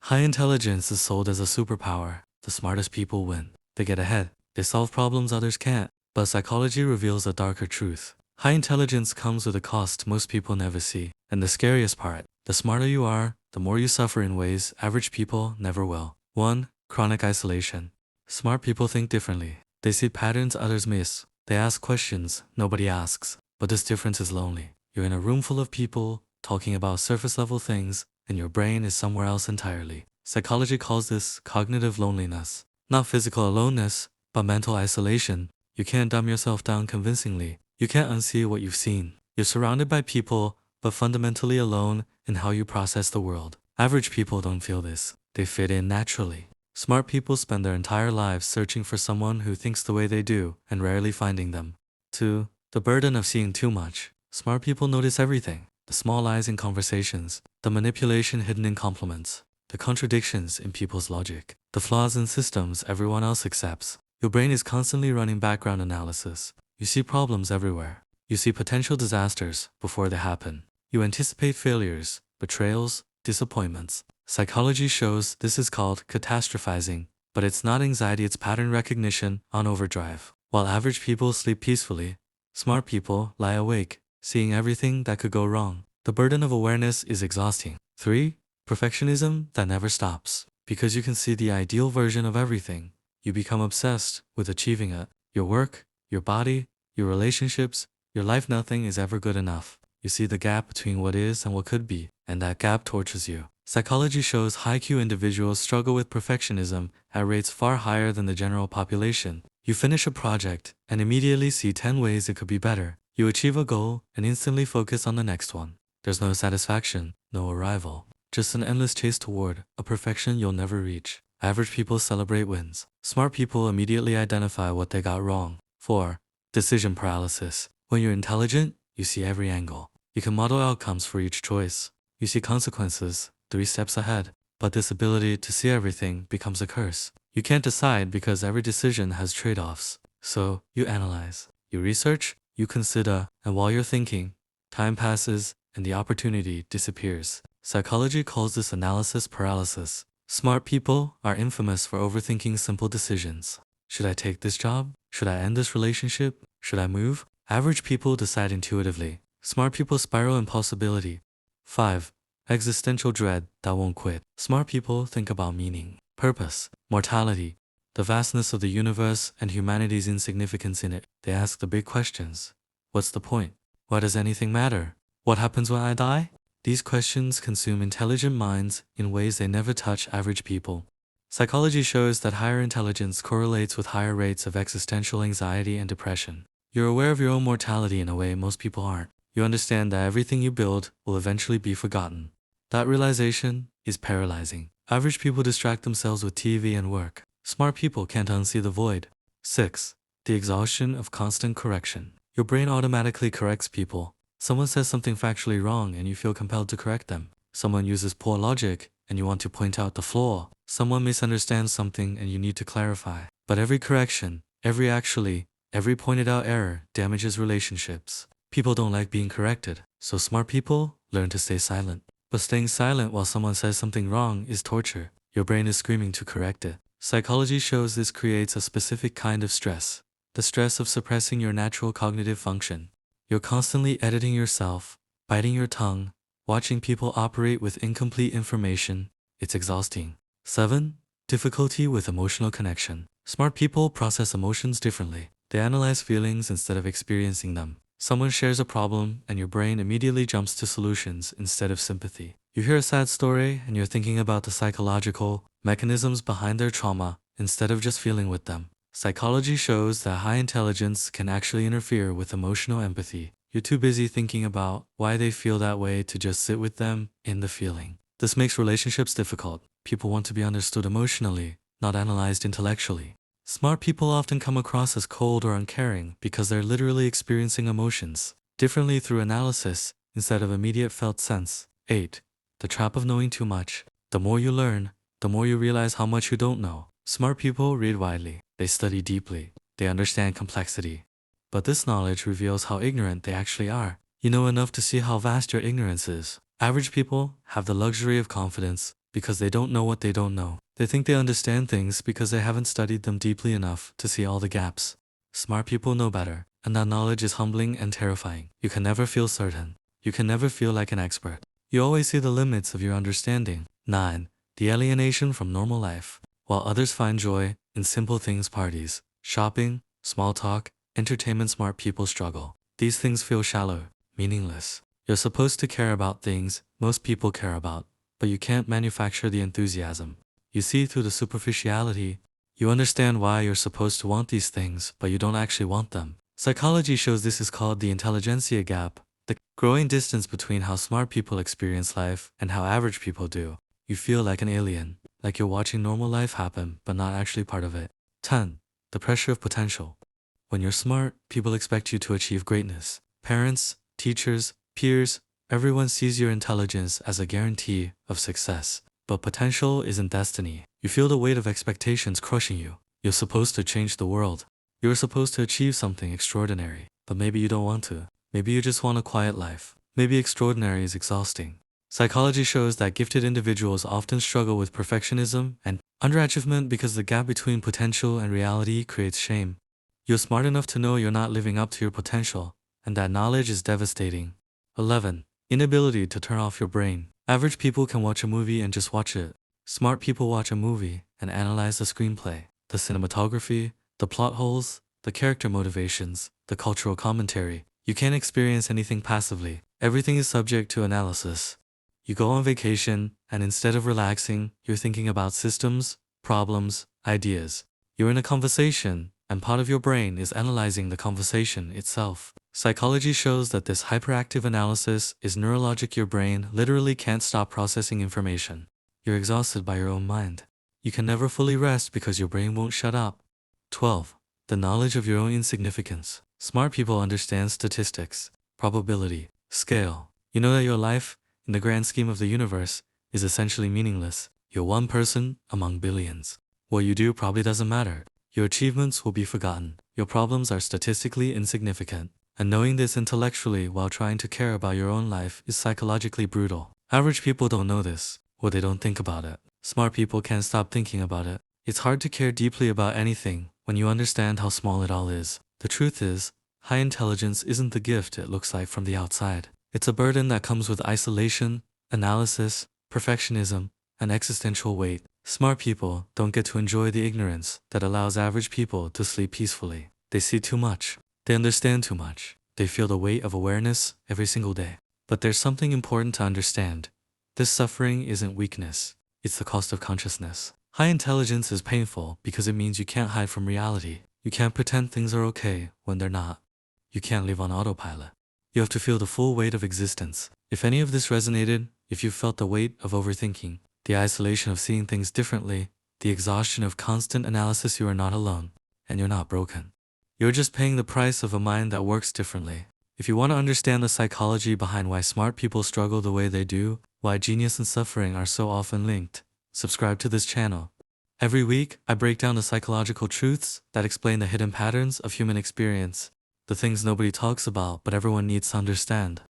High intelligence is sold as a superpower. The smartest people win. They get ahead. They solve problems others can't. But psychology reveals a darker truth. High intelligence comes with a cost most people never see. And the scariest part, the smarter you are, the more you suffer in ways average people never will. 1. Chronic isolation. Smart people think differently. They see patterns others miss. They ask questions nobody asks. But this difference is lonely. You're in a room full of people talking about surface level things, and your brain is somewhere else entirely. Psychology calls this cognitive loneliness. Not physical aloneness, but mental isolation. You can't dumb yourself down convincingly. You can't unsee what you've seen. You're surrounded by people, but fundamentally alone in how you process the world. Average people don't feel this. They fit in naturally. Smart people spend their entire lives searching for someone who thinks the way they do and rarely finding them. 2. The burden of seeing too much. Smart people notice everything. The small lies in conversations, the manipulation hidden in compliments, the contradictions in people's logic, the flaws in systems everyone else accepts. Your brain is constantly running background analysis. You see problems everywhere. You see potential disasters before they happen. You anticipate failures, betrayals, disappointments. Psychology shows this is called catastrophizing, but it's not anxiety, it's pattern recognition on overdrive. While average people sleep peacefully, smart people lie awake, seeing everything that could go wrong. The burden of awareness is exhausting. 3. Perfectionism that never stops. Because you can see the ideal version of everything, you become obsessed with achieving it. Your work, your body, your relationships, your life, nothing is ever good enough. You see the gap between what is and what could be, and that gap tortures you. Psychology shows high-IQ individuals struggle with perfectionism at rates far higher than the general population. You finish a project and immediately see 10 ways it could be better. You achieve a goal and instantly focus on the next one. There's no satisfaction, no arrival. Just an endless chase toward a perfection you'll never reach. Average people celebrate wins. Smart people immediately identify what they got wrong. 4. Decision paralysis. When you're intelligent, you see every angle. You can model outcomes for each choice. You see consequences 3 steps ahead. But this ability to see everything becomes a curse. You can't decide because every decision has trade-offs. So you analyze, you research, you consider, and while you're thinking, time passes and the opportunity disappears. Psychology calls this analysis paralysis. Smart people are infamous for overthinking simple decisions. Should I take this job? Should I end this relationship? Should I move? Average people decide intuitively. Smart people spiral impulsibility. 5. Existential dread that won't quit. Smart people think about meaning, purpose, mortality, the vastness of the universe and humanity's insignificance in it. They ask the big questions. What's the point? Why does anything matter? What happens when I die? These questions consume intelligent minds in ways they never touch average people. Psychology shows that higher intelligence correlates with higher rates of existential anxiety and depression. You're aware of your own mortality in a way most people aren't. You understand that everything you build will eventually be forgotten. That realization is paralyzing. Average people distract themselves with TV and work. Smart people can't unsee the void. 6. The exhaustion of constant correction. Your brain automatically corrects people. Someone says something factually wrong and you feel compelled to correct them. Someone uses poor logic and you want to point out the flaw. Someone misunderstands something and you need to clarify. But every correction, every pointed out error damages relationships. People don't like being corrected, so smart people learn to stay silent. But staying silent while someone says something wrong is torture. Your brain is screaming to correct it. Psychology shows this creates a specific kind of stress, the stress of suppressing your natural cognitive function. You're constantly editing yourself, biting your tongue, watching people operate with incomplete information. It's exhausting. 7. Difficulty with emotional connection. Smart people process emotions differently. They analyze feelings instead of experiencing them. Someone shares a problem and your brain immediately jumps to solutions instead of sympathy. You hear a sad story and you're thinking about the psychological mechanisms behind their trauma instead of just feeling with them. Psychology shows that high intelligence can actually interfere with emotional empathy. You're too busy thinking about why they feel that way to just sit with them in the feeling. This makes relationships difficult. People want to be understood emotionally, not analyzed intellectually. Smart people often come across as cold or uncaring because they're literally experiencing emotions differently through analysis instead of immediate felt sense. 8. The trap of knowing too much. The more you learn, the more you realize how much you don't know. Smart people read widely. They study deeply. They understand complexity. But this knowledge reveals how ignorant they actually are. You know enough to see how vast your ignorance is. Average people have the luxury of confidence. because they don't know what they don't know. They think they understand things because they haven't studied them deeply enough to see all the gaps. Smart people know better, and that knowledge is humbling and terrifying. You can never feel certain. You can never feel like an expert. You always see the limits of your understanding. 9. The alienation from normal life. While others find joy in simple things, parties, shopping, small talk, entertainment, smart people struggle. These things feel shallow, meaningless. You're supposed to care about things most people care about, but you can't manufacture the enthusiasm. You see through the superficiality. You understand why you're supposed to want these things, but you don't actually want them. Psychology shows this is called the intelligentsia gap, the growing distance between how smart people experience life and how average people do. You feel like an alien, like you're watching normal life happen, but not actually part of it. 10. The pressure of potential. When you're smart, people expect you to achieve greatness. Parents, teachers, peers, everyone sees your intelligence as a guarantee of success. But potential isn't destiny. You feel the weight of expectations crushing you. You're supposed to change the world. You're supposed to achieve something extraordinary. But maybe you don't want to. Maybe you just want a quiet life. Maybe extraordinary is exhausting. Psychology shows that gifted individuals often struggle with perfectionism and underachievement because the gap between potential and reality creates shame. You're smart enough to know you're not living up to your potential, and that knowledge is devastating. 11. Inability to turn off your brain. Average people can watch a movie and just watch it. Smart people watch a movie and analyze the screenplay, the cinematography, the plot holes, the character motivations, the cultural commentary. You can't experience anything passively. Everything is subject to analysis. You go on vacation, and instead of relaxing, you're thinking about systems, problems, ideas. You're in a conversation, and part of your brain is analyzing the conversation itself. Psychology shows that this hyperactive analysis is neurologic. Your brain literally can't stop processing information. You're exhausted by your own mind. You can never fully rest because your brain won't shut up. 12. The knowledge of your own insignificance. Smart people understand statistics, probability, scale. You know that your life, in the grand scheme of the universe, is essentially meaningless. You're one person among billions. What you do probably doesn't matter. Your achievements will be forgotten. Your problems are statistically insignificant. And knowing this intellectually while trying to care about your own life is psychologically brutal. Average people don't know this, or they don't think about it. Smart people can't stop thinking about it. It's hard to care deeply about anything when you understand how small it all is. The truth is, high intelligence isn't the gift it looks like from the outside. It's a burden that comes with isolation, analysis, perfectionism, and existential weight. Smart people don't get to enjoy the ignorance that allows average people to sleep peacefully. They see too much. They understand too much. They feel the weight of awareness every single day. But there's something important to understand. This suffering isn't weakness. It's the cost of consciousness. High intelligence is painful because it means you can't hide from reality. You can't pretend things are okay when they're not. You can't live on autopilot. You have to feel the full weight of existence. If any of this resonated, if you felt the weight of overthinking, the isolation of seeing things differently, the exhaustion of constant analysis, you are not alone, and you're not broken. You're just paying the price of a mind that works differently. If you want to understand the psychology behind why smart people struggle the way they do, why genius and suffering are so often linked, subscribe to this channel. Every week, I break down the psychological truths that explain the hidden patterns of human experience, the things nobody talks about but everyone needs to understand.